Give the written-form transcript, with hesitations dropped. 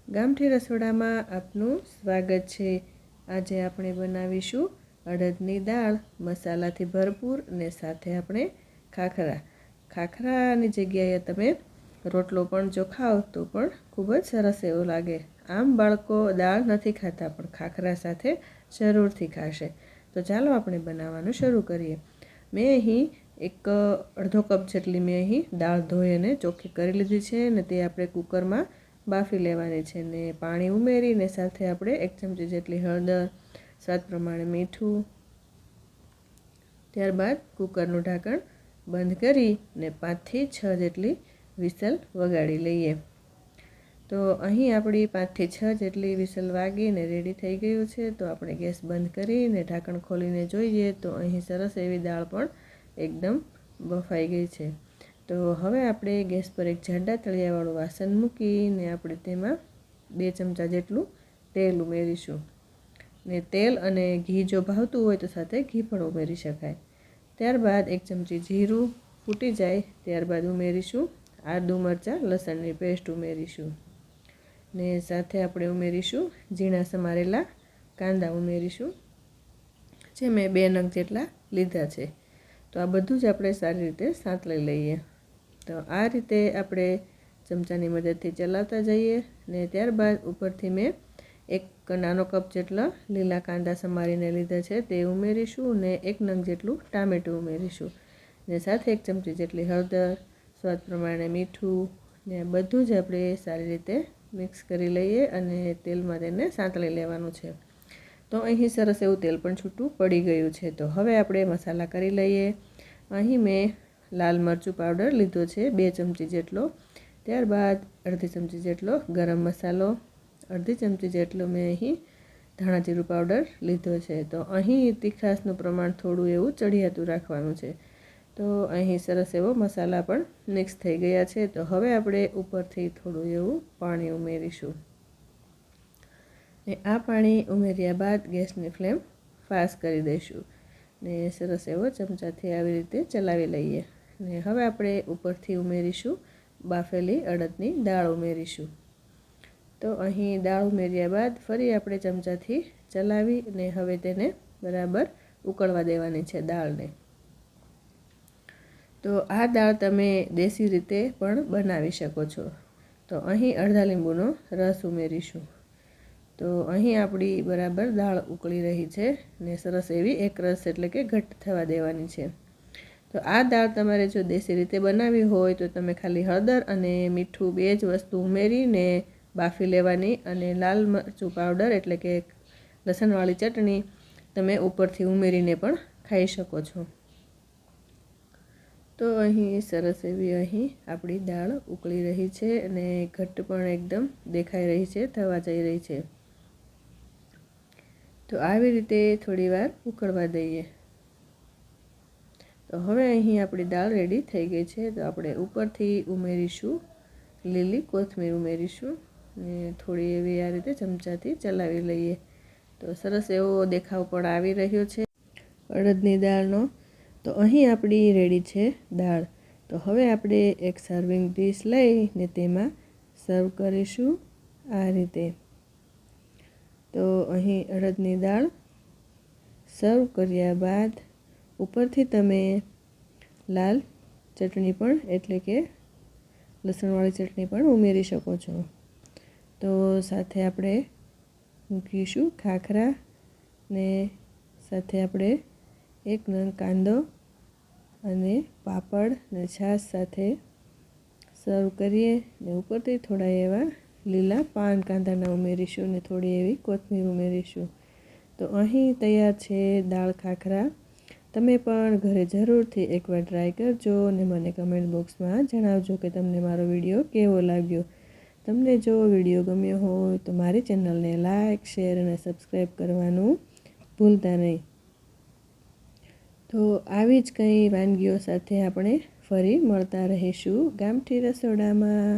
ગામઠી રસોડામાં આપનું સ્વાગત છે। આજે આપણે બનાવીશું અડદની દાળ મસાલાથી ભરપૂર અને સાથે આપણે ખાખરાની જગ્યાએ તમે રોટલો પણ જો ખાઓ તો પણ ખૂબ જ સરસ એવો લાગે। આમ બાળકો દાળ નથી ખાતા પણ ખાખરા સાથે જરૂરથી ખાશે। તો ચાલો આપણે બનાવવાનું શરૂ કરીએ। મેં અહીં અડધો કપ જેટલી મેં અહીં દાળ ધોઈ અને ચોખ્ખી કરી લીધી છે અને તે આપણે કુકરમાં બાફી લેવાની છે ને પાણી ઉમેરીને સાથે આપણે 1 ચમચી જેટલી હળદર, સ્વાદ પ્રમાણે મીઠું, ત્યારબાદ કુકરનું ઢાંકણ બંધ કરીને 5 થી 6 જેટલી વિસલ વગાડી લઈએ। તો અહીં આપણી 5 થી 6 જેટલી વિસલ વાગીને રેડી થઈ ગયું છે। તો આપણે ગેસ બંધ કરીને ઢાંકણ ખોલીને જોઈએ તો અહીં સરસ એવી દાળ પણ એકદમ બફાઈ ગઈ છે। તો હવે આપણે ગેસ પર એક જાડા તળિયાવાળું વાસણ મૂકીને આપણે તેમાં 2 ચમચા જેટલું તેલ ઉમેરીશું ને તેલ અને ઘી જો ભાવતું હોય તો સાથે ઘી પણ ઉમેરી શકાય। ત્યારબાદ 1 ચમચી જીરું ફૂટી જાય ત્યારબાદ ઉમેરીશું આદુ મરચાં લસણની પેસ્ટ ઉમેરીશું ને સાથે આપણે ઉમેરીશું ઝીણા સમારેલા કાંદા ઉમેરીશું જે મેં 2 નંગ જેટલા લીધા છે। તો આ બધું જ આપણે સારી રીતે સાંતળી લઈએ। તો આ રીતે આપણે ચમચાની મદદથી ચલાવતા જઈએ ને ત્યારબાદ ઉપરથી મેં 1 નાનો કપ જેટલા લીલા કાંદા સમારીને લીધા છે તે ઉમેરીશું ને 1 નંગ જેટલું ટામેટું ઉમેરીશું ને સાથે 1 ચમચી જેટલી હળદર, સ્વાદ પ્રમાણે મીઠું ને બધું જ આપણે સારી રીતે મિક્સ કરી લઈએ અને તેલમાં તેને સાંતળી લેવાનું છે। તો અહીં સરસ એવું તેલ પણ છૂટું પડી ગયું છે। તો હવે આપણે મસાલા કરી લઈએ। અહીં મેં લાલ મરચું પાવડર લીધો છે 2 ચમચી જેટલો, ત્યારબાદ અડધી ચમચી જેટલો ગરમ મસાલો, અડધી ચમચી જેટલો મેં અહીં ધાણા જીરું પાવડર લીધો છે। તો અહીં તીખાશનું પ્રમાણ થોડું એવું ચડિયાતું રાખવાનું છે। તો અહીં સરસ એવો મસાલા પણ મિક્સ થઈ ગયા છે। તો હવે આપણે ઉપરથી થોડું એવું પાણી ઉમેરીશું ને આ પાણી ઉમેર્યા બાદ ગેસની ફ્લેમ ફાસ્ટ કરી દઈશું ને સરસ એવો ચમચાથી આવી રીતે ચલાવી લઈએ ને હવે આપણે ઉપરથી ઉમેરીશું બાફેલી અડદની દાળ ઉમેરીશું। તો અહીં દાળ ઉમેર્યા બાદ ફરી આપણે ચમચાથી ચલાવી અને હવે તેને બરાબર ઉકળવા દેવાની છે દાળને। તો આ દાળ તમે દેશી રીતે પણ બનાવી શકો છો। તો અહીં અડધા લીંબુનો રસ ઉમેરીશું। તો અહીં આપણી બરાબર દાળ ઉકળી રહી છે ને સરસ એવી એકરસ એટલે કે ઘટ્ટ થવા દેવાની છે। તો આ દાળ તમારે જો દેશી રીતે બનાવવી હોય તો તમે ખાલી હળદર અને મીઠું 2 જ વસ્તુ ઉમેરીને બાફી લેવાની અને લાલ મરચું પાવડર એટલે કે લસણવાળી ચટણી તમે ઉપરથી ઉમેરીને પણ ખાઈ શકો છો। તો અહીં સરસ એવી અહીં આપણી દાળ ઉકળી રહી છે અને ઘટ્ટ પણ એકદમ દેખાઈ રહી છે, થવા જઈ રહી છે। તો આવી રીતે થોડીવાર ઉકળવા દઈએ। તો હવે અહીં આપણી દાળ રેડી થઈ ગઈ છે। તો આપણે ઉપરથી ઉમેરીશું લીલી કોથમીર ઉમેરીશું ને થોડી એવી આ રીતે ચમચાથી ચલાવી લઈએ। તો સરસ એવો દેખાવ પણ આવી રહ્યો છે અડદની દાળનો। તો અહીં આપણી રેડી છે દાળ। તો હવે આપણે એક સર્વિંગ ડીશ લઈને તેમાં સર્વ કરીશું આ રીતે। તો અહીં અડદની દાળ સર્વ કર્યા બાદ ઉપરથી તમે લાલ ચટણી પણ એટલે કે લસણવાળી ચટણી પણ ઉમેરી શકો છો। તો સાથે આપણે મૂકીશું ખાખરા ને સાથે આપણે 1 નંગ કાંદો અને પાપડ ને છાશ સાથે સર્વ કરીએ ને ઉપરથી થોડા એવા લીલા પાન કાંદાના ઉમેરીશું ને થોડી એવી કોથમીર ઉમેરીશું। તો અહીં તૈયાર છે દાળ ખાખરા। તમે પણ ઘરે જરૂરથી એકવાર ટ્રાય કરજો અને મને કમેન્ટ બોક્સમાં જણાવજો કે તમને મારો વિડીયો કેવો લાગ્યો। તમને જો વિડીયો ગમ્યો હોય તો મારી ચેનલને લાઇક, શેર અને સબસ્ક્રાઈબ કરવાનું ભૂલતા નહીં। તો આવી જ કંઈ વાનગીઓ સાથે આપણે ફરી મળતા રહીશું ગામઠી રસોડામાં।